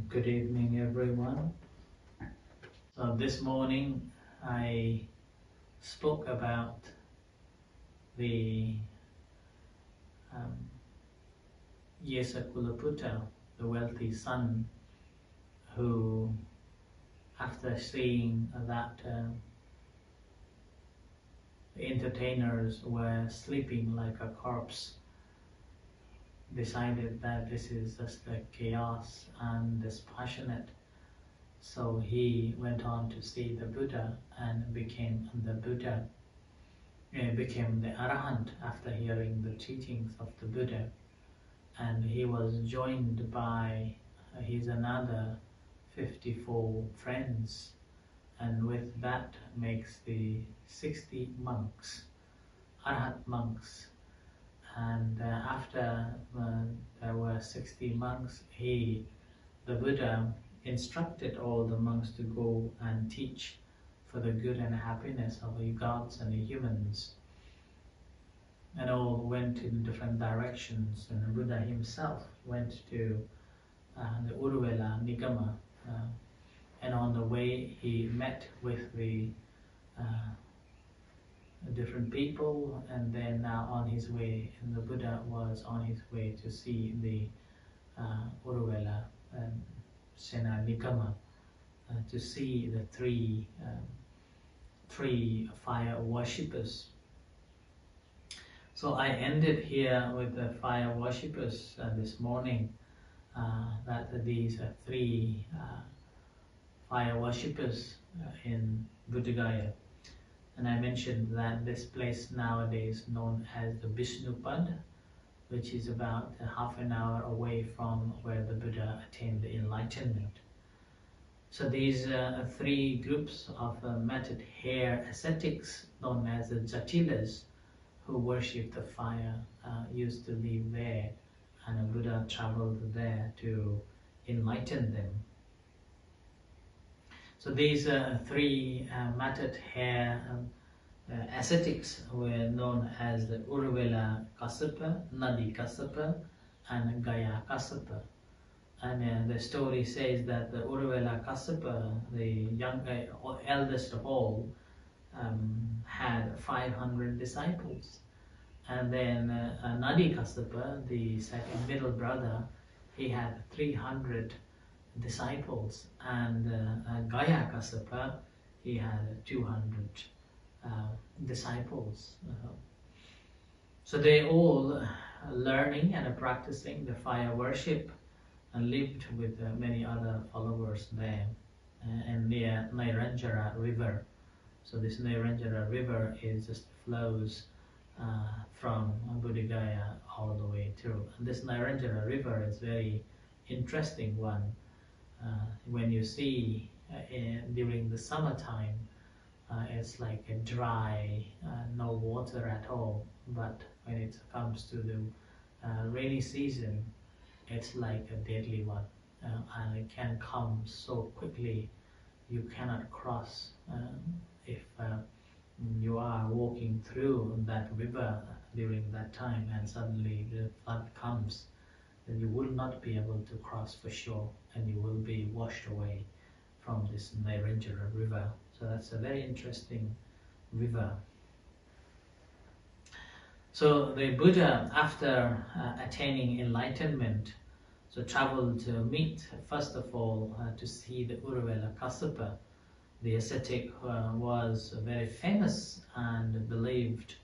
Good evening, everyone. So this morning I spoke about the Yesakulaputta, the wealthy son, who, after seeing that the entertainers were sleeping like a corpse, decided that this is just a chaos and dispassionate. So he went on to see the Buddha and became the Buddha, became the Arahant after hearing the teachings of the Buddha. And he was joined by his another 54 friends, and with that makes the 60 monks, Arhat monks. And after there were 60 monks, the Buddha instructed all the monks to go and teach for the good and happiness of the gods and the humans. And all went in different directions, and the Buddha himself went to the Uruvela Nigama, and on the way he met with the different people, and then on his way, and the Buddha was on his way to see the Uruvela Sena Nigama, to see the three fire worshippers. So I ended here with the fire worshippers this morning, that these are three fire worshippers in Buddha Gaya. And I mentioned that this place nowadays known as the Vishnupad, which is about half an hour away from where the Buddha attained the enlightenment. So these three groups of matted hair ascetics known as the Jatilas, who worship the fire, used to live there, and the Buddha traveled there to enlighten them. So these three matted hair ascetics were known as the Uruvela Kassapa, Nadi Kassapa, and Gaya Kassapa. And the story says that the Uruvela Kassapa, the eldest of all, had 500 disciples. And then Nadi Kassapa, the second middle brother, he had 300 disciples, and Gaya Kassapa, he had 200 disciples. So they all learning and practicing the fire worship, and lived with many other followers there, and near Nairanjara river. So this Nairanjara river just flows from Buddha Gaya all the way through. And this Nairanjara river is very interesting one. When you see during the summertime, it's like a dry, no water at all. But when it comes to the rainy season, it's like a deadly one, and it can come so quickly you cannot cross. If you are walking through that river during that time and suddenly the flood comes, then you will not be able to cross for sure, and you will be washed away from this Nairanjara river. So that's a very interesting river. So the Buddha, after attaining enlightenment, so traveled to meet, first of all, to see the Uruvela Kassapa. The ascetic was very famous and believed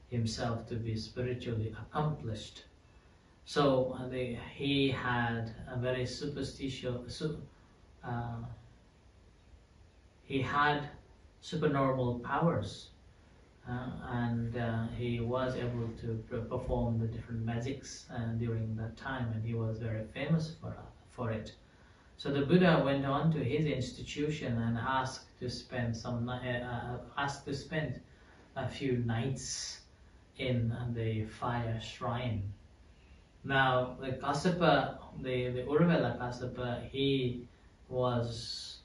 himself to be spiritually accomplished. So he had a very superstitious, he had supernormal powers, and he was able to perform the different magics during that time, and he was very famous for it. So the Buddha went on to his institution and asked to spend a few nights in the fire shrine. Now the Kassapa, the Uruvela Kassapa, he was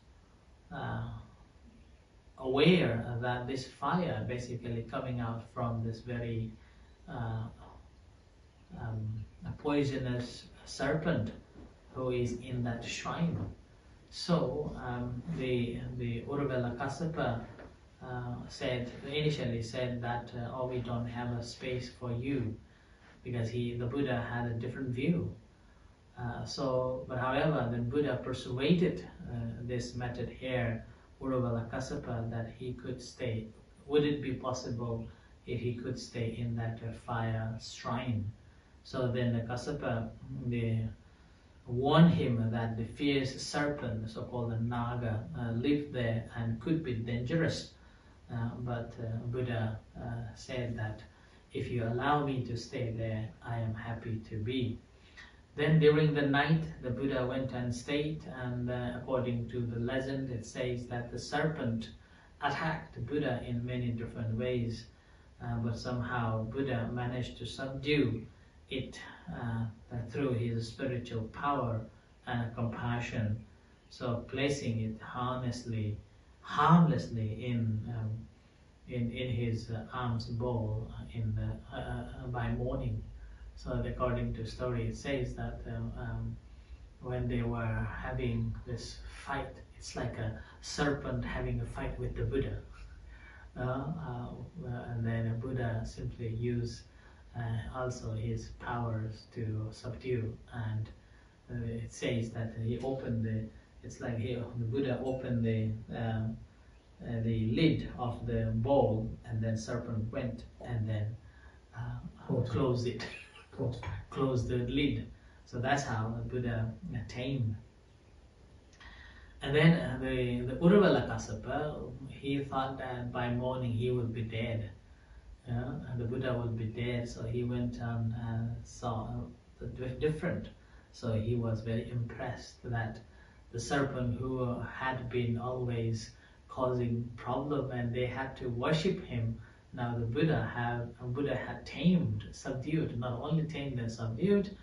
aware that this fire basically coming out from this very poisonous serpent who is in that shrine. So the Uruvela Kassapa initially said that oh, we don't have a space for you, because the Buddha had a different view. But however, the Buddha persuaded this method here, Uruvela Kassapa, that he could stay. Would it be possible if he could stay in that fire shrine? So then the Kassapa warned him that the fierce serpent, so-called the Naga, lived there and could be dangerous. But Buddha said that if you allow me to stay there, I am happy to be. Then during the night, the Buddha went and stayed, and according to the legend, it says that the serpent attacked the Buddha in many different ways, but somehow Buddha managed to subdue it through his spiritual power and compassion, so placing it harmlessly in his alms bowl by morning. So according to story, it says that when they were having this fight, it's like a serpent having a fight with the Buddha. And then the Buddha simply used also his powers to subdue. And it says that he opened the Buddha opened the lid of the bowl, and then serpent went and then closed it. Close the lid. So that's how the Buddha tamed. And then the Uruvela Kassapa, he thought that by morning he would be dead. And the Buddha would be dead, so he went and saw the different. So he was very impressed that the serpent who had been always causing problem and they had to worship him, now the Buddha had tamed, subdued, not only tamed and subdued,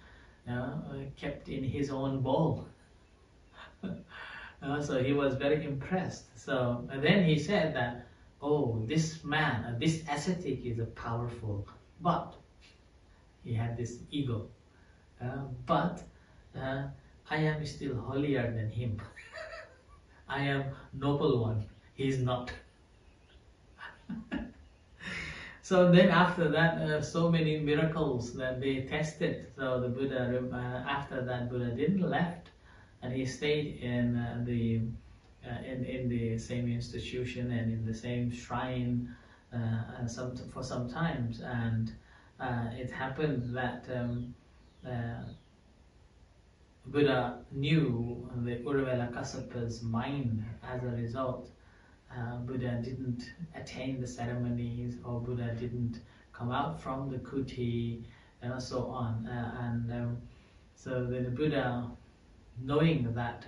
kept in his own bowl. So he was very impressed. So and then he said that, oh, this man, this ascetic is powerful, but he had this ego. But I am still holier than him. I am noble one. He is not. So then after that, so many miracles that they tested. So the Buddha, after that, Buddha didn't left, and he stayed in the same institution and in the same shrine for some times. And it happened that Buddha knew the Uruvela Kassapa's mind. As a result, Buddha didn't attain the ceremonies, or Buddha didn't come out from the kuti, and so on. So the Buddha, knowing that,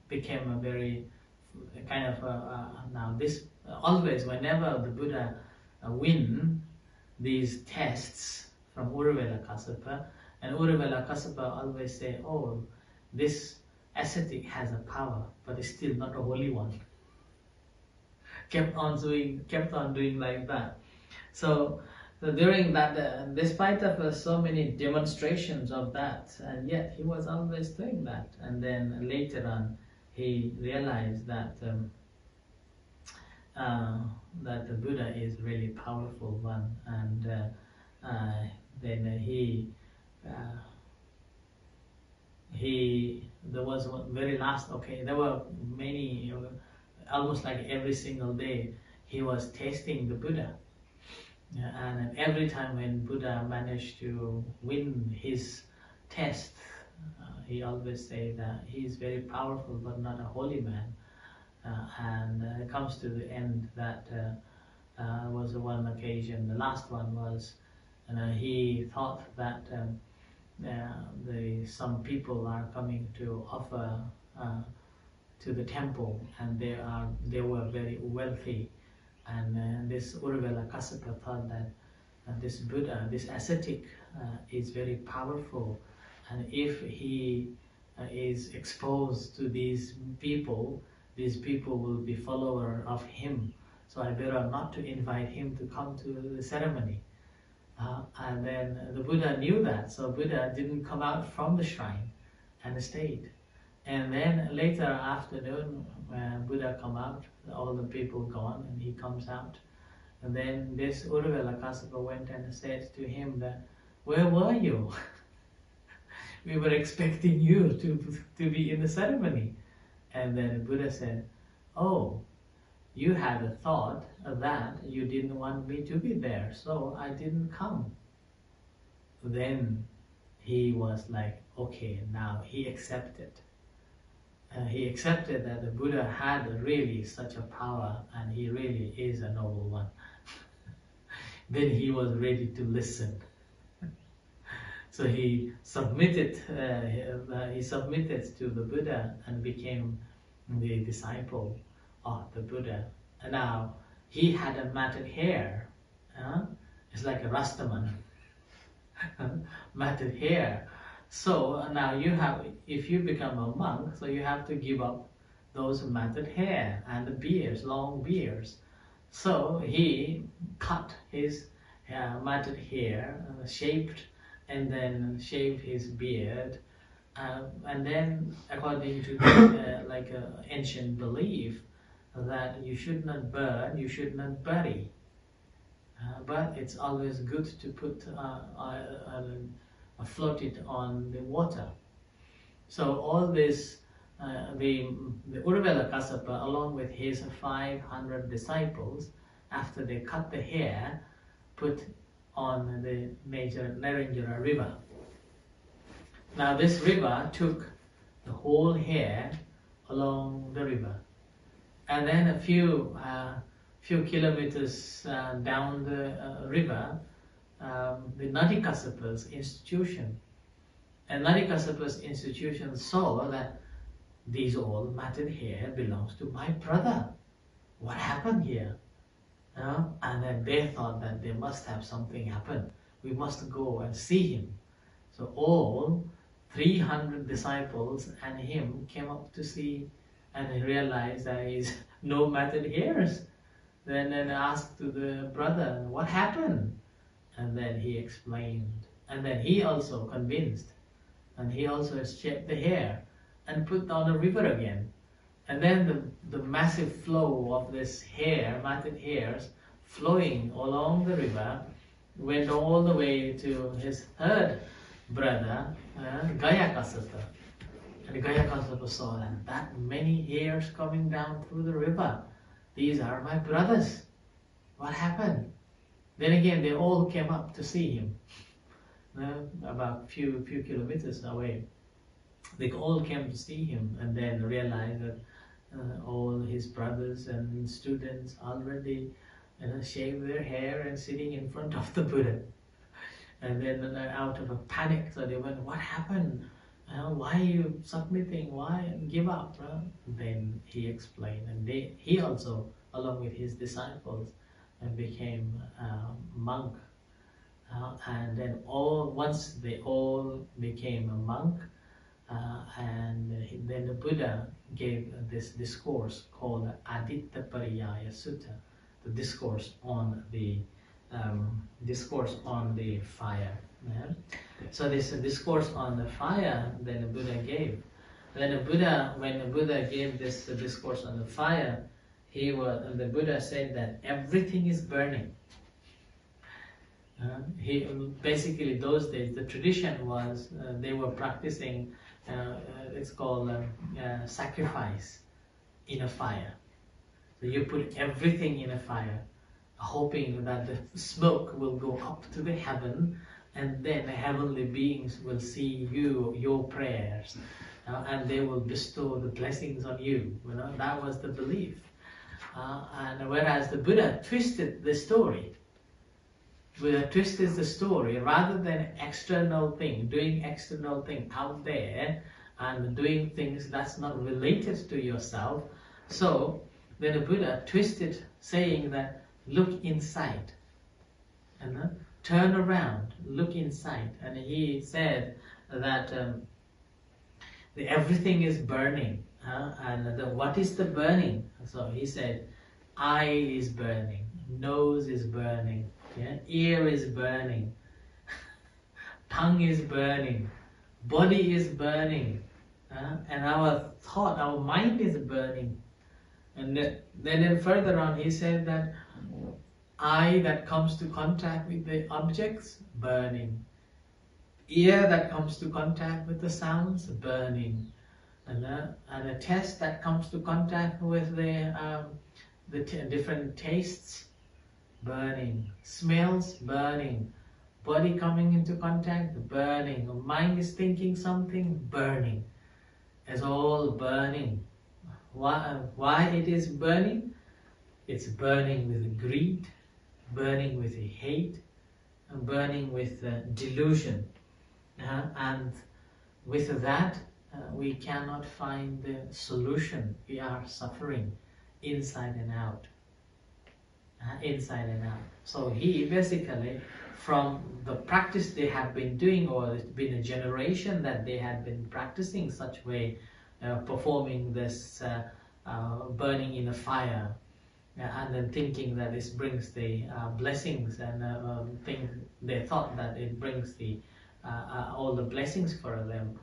became a very kind of now this always whenever the Buddha win these tests from Uruvela Kassapa, and Uruvela Kassapa always say, oh, this ascetic has a power, but is still not a holy one. kept on doing like that. So during that, despite of so many demonstrations of that, and yet he was always doing that. And then later on, he realized that that the Buddha is really powerful one, and then there was one very last, there were many, almost like every single day he was tasting the Buddha. And every time when Buddha managed to win his test, he always say that he is very powerful but not a holy man. And it comes to the end that was one occasion, the last one was, he thought that some people are coming to offer to the temple, and they were very wealthy, and this Uruvela Kassapa thought that this Buddha, this ascetic, is very powerful, and if he is exposed to these people will be follower of him, so I better not to invite him to come to the ceremony. And then the Buddha knew that, so Buddha didn't come out from the shrine and stayed. And then later afternoon, when Buddha come out, all the people gone, and he comes out. And then this Uruvela Kassapa went and said to him that, where were you? We were expecting you to be in the ceremony. And then Buddha said, oh, you had a thought that you didn't want me to be there, so I didn't come. Then he was like, okay, now he accepted. He accepted that the Buddha had really such a power and he really is a noble one. Then he was ready to listen. So he submitted to the Buddha and became the disciple of the Buddha. And now he had a matted hair. It's like a Rastaman. Matted hair. So now you have, if you become a monk, so you have to give up those matted hair and the beards, long beards. So he cut his matted hair, shaped, and then shaved his beard. And then, according to like ancient belief, that you should not burn, you should not bury. But it's always good to put float it on the water. So all this, the Uruvela Kassapa, along with his 500 disciples, after they cut the hair, put on the major Neranjara river. Now this river took the whole hair along the river, and then a few kilometers down the river, the Nadikassapa's institution. And Nadikassapa's institution saw that these all matted hair belongs to my brother. What happened here? And then they thought that there must have something happen. We must go and see him. So all 300 disciples and him came up to see, and he realized that he's no matted hairs. Then asked to the brother, what happened? And then he explained. And then he also convinced. And he also shaved the hair and put down the river again. And then the massive flow of this hair, matted hairs, flowing along the river, went all the way to his third brother, Gayakassapa. And Gayakassapa saw that many hairs coming down through the river. These are my brothers. What happened? Then again, they all came up to see him, about few kilometers away. They all came to see him, and then realized that all his brothers and students already shaved their hair and sitting in front of the Buddha. And then out of a panic, so they went, what happened? Why are you submitting? Why give up? Then he explained, and he also, along with his disciples, became a monk. And then once they all became a monk, and then the Buddha gave this discourse called Aditta Pariyaya Sutta, the discourse on the fire. So this discourse on the fire, then the Buddha gave. Then when the Buddha gave this discourse on the fire, the Buddha said that everything is burning. Basically those days the tradition was they were practicing it's called sacrifice in a fire. So you put everything in a fire, hoping that the smoke will go up to the heaven, and then the heavenly beings will see your prayers, and they will bestow the blessings on you. That was the belief. And whereas the Buddha twisted the story. Buddha twisted the story, rather than doing external thing out there and doing things that's not related to yourself. So then the Buddha twisted, saying that look inside, and turn around, look inside. And he said that everything is burning. And what is the burning? So he said, eye is burning, nose is burning, Yeah? Ear is burning, tongue is burning, body is burning, and our thought, our mind is burning. And then further on he said that eye that comes to contact with the objects, burning. Ear that comes to contact with the sounds, burning. And a taste that comes to contact with the different tastes, burning. Smells, burning. Body coming into contact, burning. Mind is thinking something, burning. It's all burning. Why it is burning? It's burning with greed, burning with hate, and burning with delusion. And with that, we cannot find the solution. We are suffering inside and out. Inside and out. So he basically, from the practice they have been doing, or it's been a generation that they had been practicing such way, performing this burning in a fire, and then thinking that this brings the blessings, and they thought that it brings the all the blessings for them.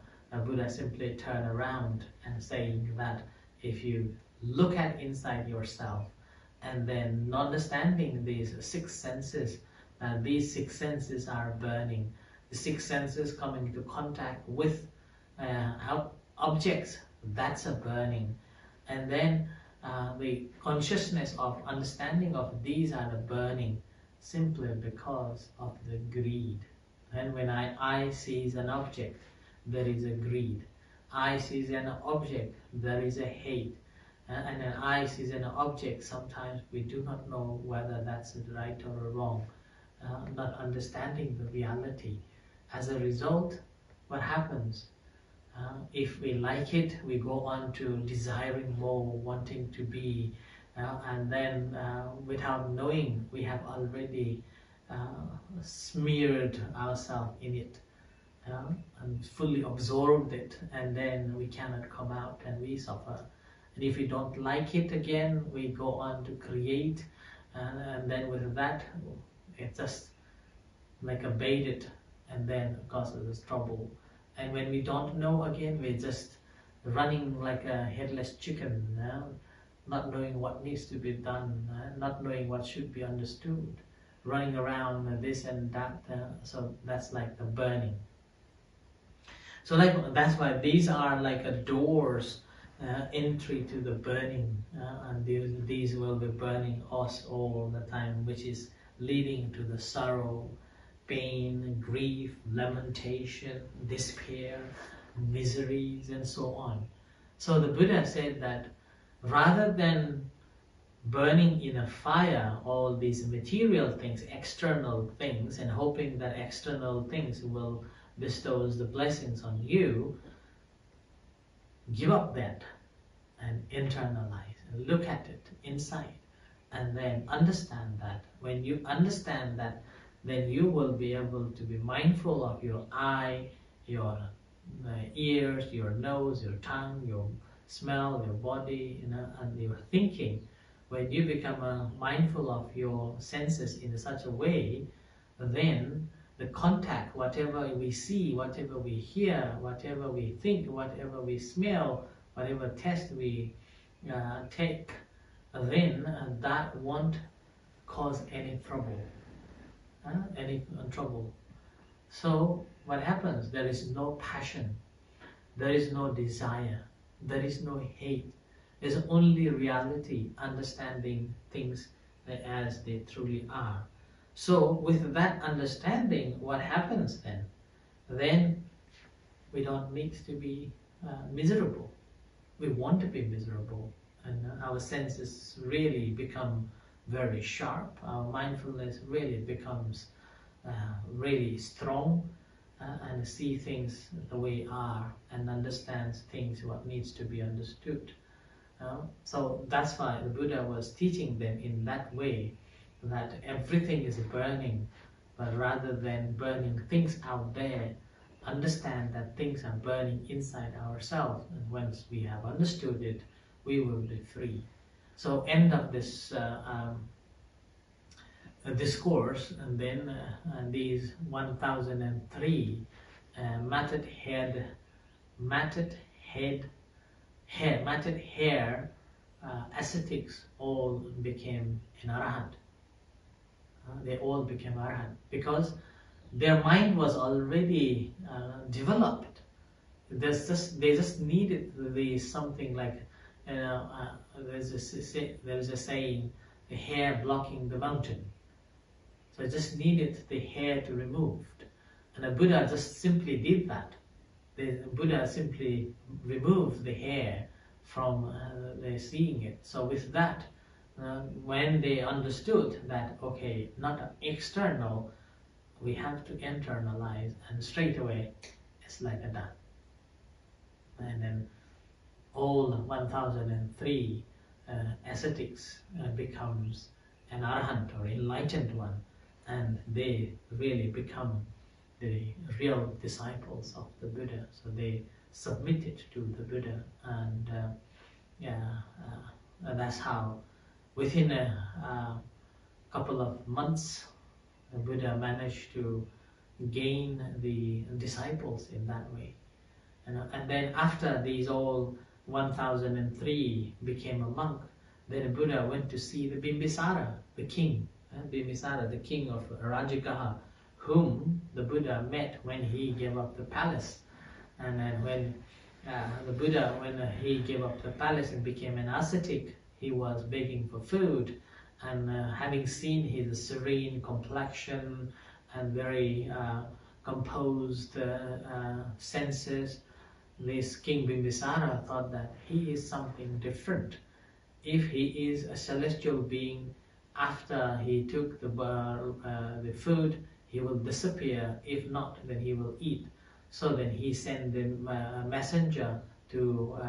Buddha simply turned around and saying that if you look at inside yourself, and then understanding these six senses, these six senses are burning. The six senses coming into contact with objects, that's a burning. And then the consciousness of understanding of these are the burning, simply because of the greed. And when eye sees an object, there is a greed. Eye sees an object, there is a hate. And an eye sees an object, sometimes we do not know whether that's right or wrong, not understanding the reality. As a result, what happens? If we like it, we go on to desiring more, wanting to be, and then without knowing, we have already smeared ourselves in it, and fully absorbed it, and then we cannot come out and we suffer. And if we don't like it again, we go on to create, and then with that, it's just like a baited, and then causes us trouble. And when we don't know again, we're just running like a headless chicken, not knowing what needs to be done, not knowing what should be understood, running around this and that. So that's like the burning. So like that's why these are like a doors, entry to the burning, and these will be burning us all the time, which is leading to the sorrow, pain, grief, lamentation, despair, miseries, and so on. So the Buddha said that rather than burning in a fire all these material things, external things, and hoping that external things will bestow the blessings on you, give up that and internalize and look at it inside, and then understand that. When you understand that, then you will be able to be mindful of your eye, your ears, your nose, your tongue, your smell, your body, and your thinking. When you become mindful of your senses in such a way, then the contact, whatever we see, whatever we hear, whatever we think, whatever we smell, whatever taste we take, then that won't cause any trouble. Any trouble. So what happens? There is no passion, there is no desire, there is no hate. There's only reality, understanding things as they truly are. So with that understanding, what happens then? Then we don't need to be miserable. We want to be miserable, and our senses really become very sharp. Our mindfulness really becomes really strong, and see things the way are, and understands things what needs to be understood. So that's why the Buddha was teaching them in that way, that everything is burning, but rather than burning things out there, understand that things are burning inside ourselves, and once we have understood it, we will be free. So end of this discourse, and then these 1003 matted hair ascetics all became an arahant. They all became arahant because their mind was already developed. They just needed something like, there's a saying, the hair blocking the mountain. So it just needed the hair to removed, and the Buddha just simply did that. The Buddha simply removed the hair from seeing it. So with that, when they understood that, okay, not external, we have to internalize, and straight away it's like a done. And then all 1003 ascetics becomes an arahant or enlightened one, and they really become the real disciples of the Buddha. So they submitted to the Buddha, and that's how within a couple of months the Buddha managed to gain the disciples in that way. And then after these all 1003 became a monk, then the Buddha went to see the Bimbisara, the king. Bimbisara, the king of Rajagaha, whom the Buddha met when he gave up the palace. And then when the Buddha, when he gave up the palace and became an ascetic, he was begging for food. And having seen his serene complexion and very composed senses, this King Bimbisara thought that he is something different. If he is a celestial being, after he took the food, he will disappear. If not, then he will eat. So then he sent the messenger to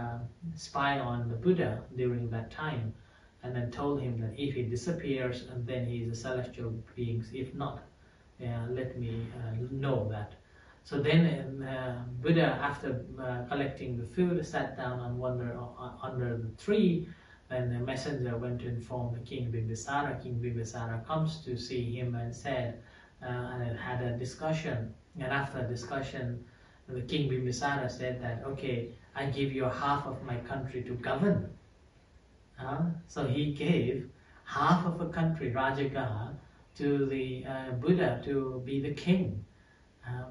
spy on the Buddha during that time, and then told him that if he disappears, and then he is a celestial being. If not, let me know that. So then Buddha, after collecting the food, sat down under the tree. Then the messenger went to inform the King Bimbisara. King Bimbisara comes to see him and said, and had a discussion. And after a discussion, the King Bimbisara said that, okay, I give you half of my country to govern. So he gave half of a country, Rajagaha, to the Buddha to be the king.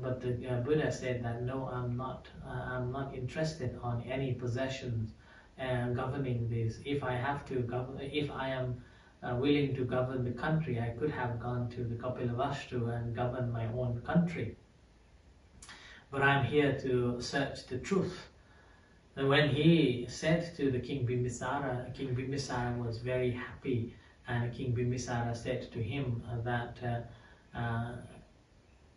But the Buddha said that, no, I'm not interested on any possessions governing this. If I have to govern, if I am willing to govern the country, I could have gone to the Kapilavastu and govern my own country. But I'm here to search the truth. And when he said to the King Bimbisara was very happy, and King Bimbisara said to him that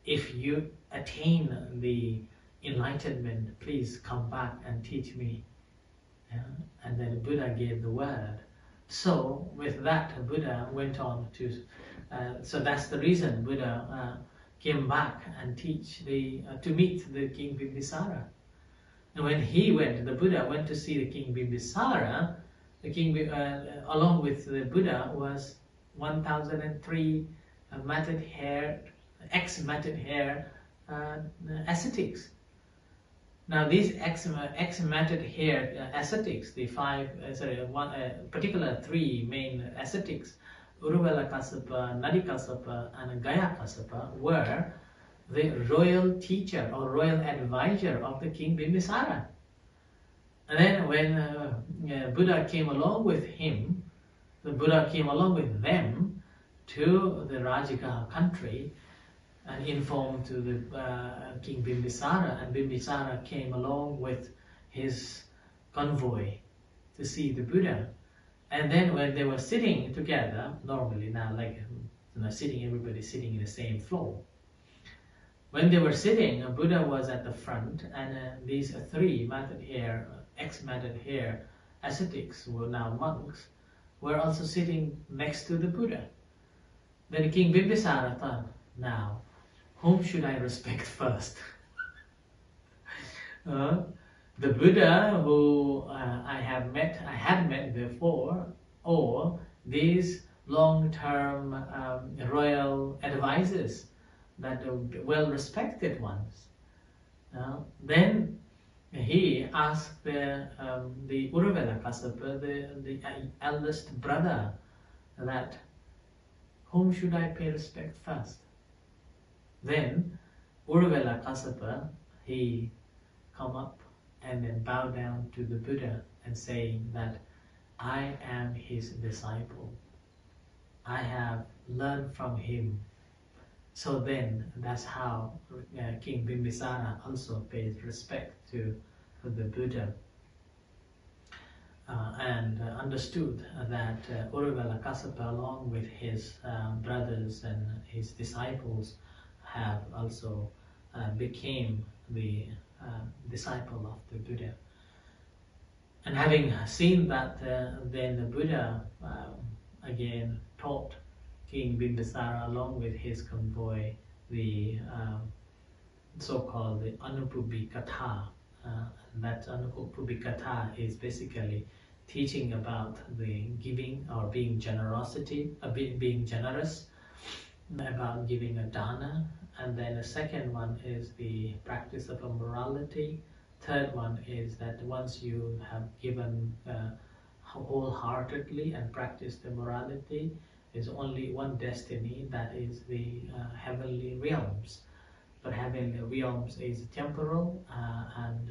if you attain the enlightenment, please come back and teach me. And then Buddha gave the word. So with that, Buddha went on to, so that's the reason Buddha came back and to meet the King Bimbisara. And when he went, the Buddha went to see the King Bimbisara, the king, along with the Buddha, was 1003 matted hair, ex-matted hair ascetics. Now these ex-matted hair ascetics, the particular three main ascetics, Uruvela Kassapa, Nadi Kassapa, and Gaya Kassapa, were the royal teacher or royal advisor of the King Bimbisara. And then when Buddha came along with him, the Buddha came along with them to the Rajagaha country and informed to the King Bimbisara, and Bimbisara came along with his convoy to see the Buddha. And then when they were sitting together, normally now like everybody sitting in the same floor. When they were sitting, Buddha was at the front, and these three matted hair, ex-matted hair ascetics, were now monks, were also sitting next to the Buddha. Then King Bimbisara thought, now, whom should I respect first? The Buddha who I had met before, or these long-term royal advisors, that well-respected ones. Then he asked the Uruvela Kassapa, the eldest brother, that whom should I pay respect first? Then Uruvela Kassapa, he come up and then bow down to the Buddha and saying that I am his disciple. I have learned from him. So then that's how King Bimbisara also pays respect to the Buddha, and understood that Uruvela Kassapa, along with his brothers and his disciples, have also became the disciple of the Buddha. And having seen that, then the Buddha again taught King Bimbisara, along with his convoy, the so-called the Anupubikatha. That Anupubikatha is basically teaching about the giving or being being generous, about giving a dana. And then the second one is the practice of a morality. Third one is that once you have given wholeheartedly and practiced the morality, is only one destiny, that is the heavenly realms. But heavenly realms is temporal, and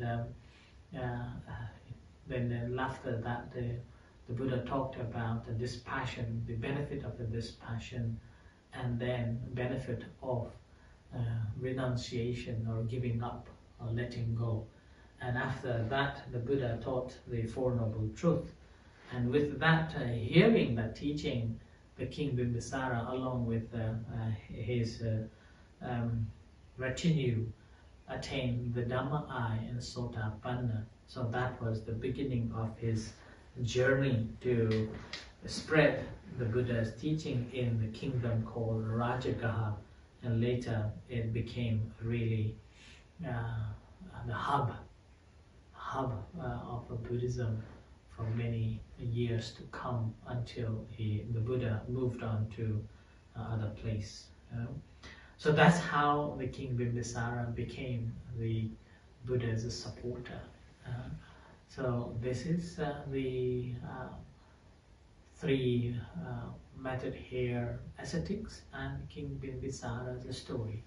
then after that the Buddha talked about the dispassion, the benefit of the dispassion, and then benefit of renunciation or giving up or letting go. And after that the Buddha taught the Four Noble Truths. And with that, hearing that teaching, the King Bimbisara, along with his retinue, attained the Dhamma eye and Sotapanna. So that was the beginning of his journey to spread the Buddha's teaching in the kingdom called Rajagaha, and later it became really the hub of Buddhism for many years to come, until the Buddha moved on to other place. So that's how the King Bimbisara became the Buddha's supporter. So this is the three method here: ascetics and King Bimbisara's story.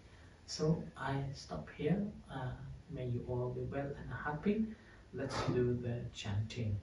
So I stop here. May you all be well and happy. Let's do the chanting.